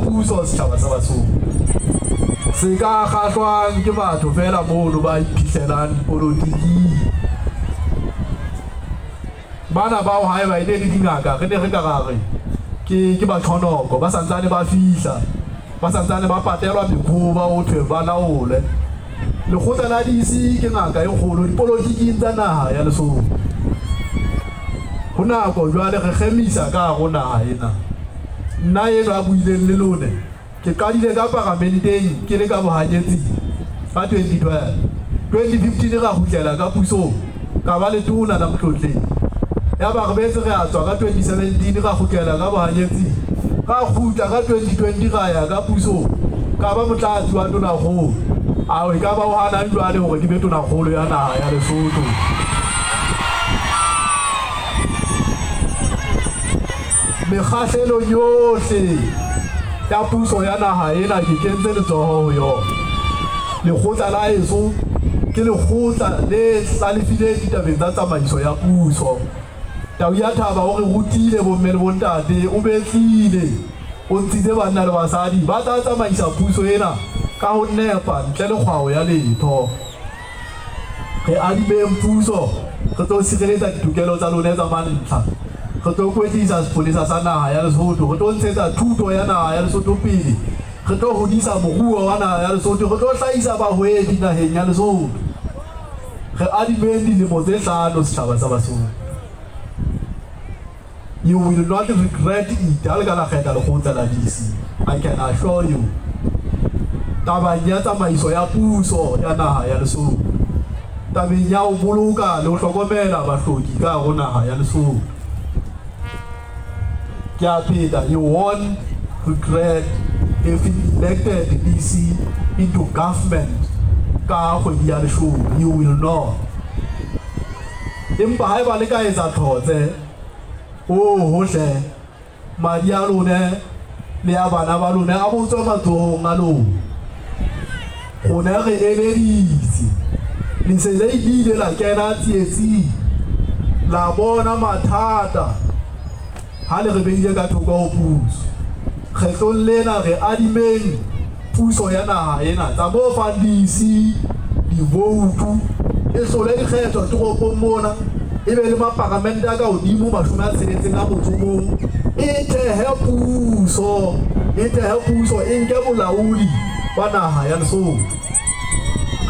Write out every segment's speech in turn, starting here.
puso setjhaba sa Basotho se ka kgahlwang ke batho fela mono ba iphitlhelang dipolotiki bana bao hae ba ile le dingaka re ne re ka gare ke batlhonoko ba santsane ba fihla ba santsane ba patelwa mekhuba o thwe ba laole lekgotla la DC ke ngaka e kgolo dipolotiking tsa naha ya Lesotho ho nako jwale re kgemisa ka go naha ena nna eno a buileng le lone ke qadile ka parlamenteng ke le ka bohanyetsi ka 2012 2015 ra hutlela ka puso ka ba le tona la motlotleng ya ba re betse re a tswa ka 2017 ra hutlela ka bohanyetsi ka khutla ka 2020 ra ya ka puso ka ba motlatsi wa tona go a we ka ba o hana jwale hore ke be tona kgolo ya naha ya Lesotho mekgahlelo yohle ya puso ya naha ena ke kentse letsoho ho yona lekgotla la heso ke lekgotla le hlalefile ditabeng tsa tsamaiso ya puso tau ya Thaba o re rutile bomme le bontate o betlile o ntshitse banna le basadi ba tla tsamaisa puso ena ka ho nepa ntle le kgwao ya letho re adimeng puso re tlo sireletsa ditokelo tsa lona tsa mantlha re tlo kwetlisa sepolesa sa naha ya Lesotho re tlo ntshetsa thuto ya naha ya Lesotho pele re tlo hodisa moruo wa naha ya Lesotho re tlo hlahisa bahwebi naheng ya Lesotho re adimeng dilemo tse 5 setjhaba sa Basotho. You will not regret it. I can assure you. Tabeng ya tsamaiso ya puso ya naha ya Lesotho tabeng ya o boloka le ho hlokomela bahloki ka ho naha ya Lesotho ke a pheta you won't regret if you elected DC into government ka kgwedi ya Lesotho you will not empa haeba le ka etsa tlhotse hohle madi a lona le ya bana ba lona a botswa matsohong a lona gona re eleditse le se le ile la kena tsietsi la bona mathata ha le re beile ka thoko ho puso kgetlong lena re adimeng puso ya naha ena tsa bo fandisi di vote e sole di kgetho toropong mona e be le maparamente a ka hodimo 60 a motsomong e thehe puso e nke bolaodi ba naha ya Lesotho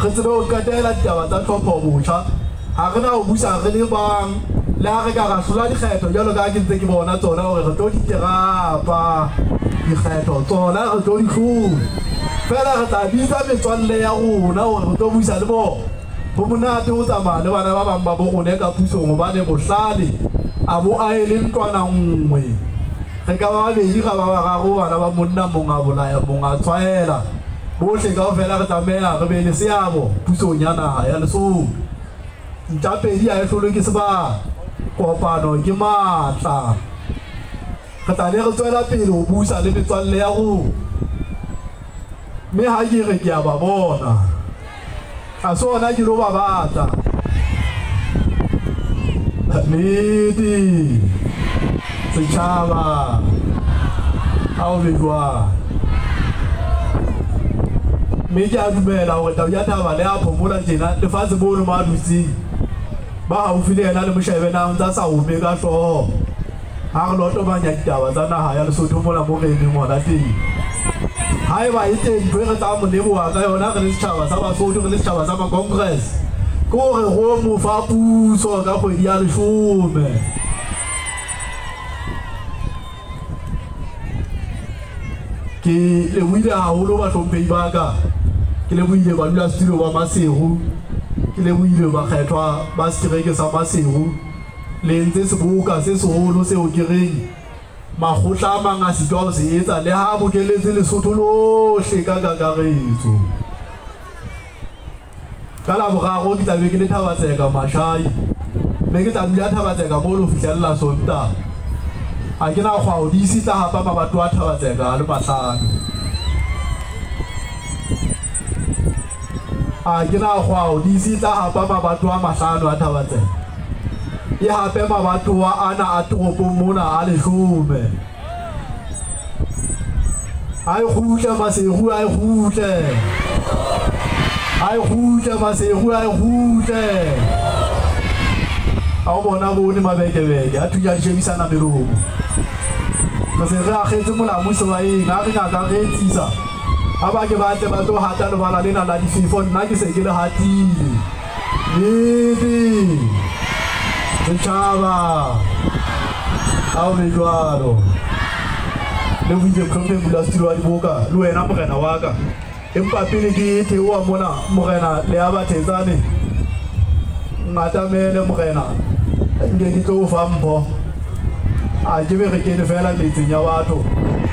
re tsebe ho qetela ditaba tsa tlhopho botjha ha re na ho busa re le bang le ha re ka ra hlola dikgetho jalo ka ke ntse ke bona tsona hore re tlo di terapa dikgetho tsona re tlo di hlola fela re tla bitsa metswalle ya rona hore re tlo busa le bona ho monate ho tsamaya le bana ba bang ba bo rona ka pusong hobane bohlale a bo a e le ntwana nngwe re ka ba babedi ga ba bararo bana ba monna monga bolaya monga tshwaela bohle kaofela re tlameha re be le seabo pusong ya naha ya Lesotho ntapedi a e hlolo ke sebaka kopano ke matla re tla le re tswela pele ho busa le metswalle ya rona mme ha ke re ke a ba bona a sona ke lo ba batla nnete setjhaba ha o bejwa mme ke a dumela hore tau ya Thaba le a phomola tjena lefatshe bono ma dutsing ba haufi le yena le moshebe na ntsa sa ome ka hlooho ha re lotobanya ditaba tsa naha ya Lesotho mona mo re emeng hona teng haeba e teng ntho e re tla mo leboha ka yona re le setjhaba sa Basotho re le setjhaba sa ma-congress ke hore ro mo fa puso ka kgwedi ya 10 ke lebohile haholo bahlomphehi ba ka ke lebohile badulasetulo ba Maseru ke lebohile bakgethwa ba setereke sa Maseru le ntse seboka se seholo seo ke reng makgotla a mang a sitwa ho se etsa le ha bokeletse Lesotho lohle ka kakaretso ka Laboraro ke tla be ke le Thabatseka Mashai mme ke tla dula Thabatseka mo lo fihlella Sontaha a ke na kgwao di isi tla hapa mabato a Thabatseka le mahlano a ke na kgwao di isi tla hapa mabato a mahlano a Thabatseka e hape mabato a ana a toropong mona a 10 ai khutle Masego ai khutle Masego ai khutle a bona bone mabekebeke a thunya dishebisana meromo Masego a khetse molamuso wa eng a re ngaka re tsisa a ba ke batle ba tlo hata le bana lena la dififo nna ke se ke le hatile ebe Chava a o le jwalo le buile khompe bula stilo a diboka le wena morena wa ka empa pele ke the wa mona morena le a bathetsane ngatamele morena nge ke tlo fa mpho a ke be re ke le fela metseng ya batho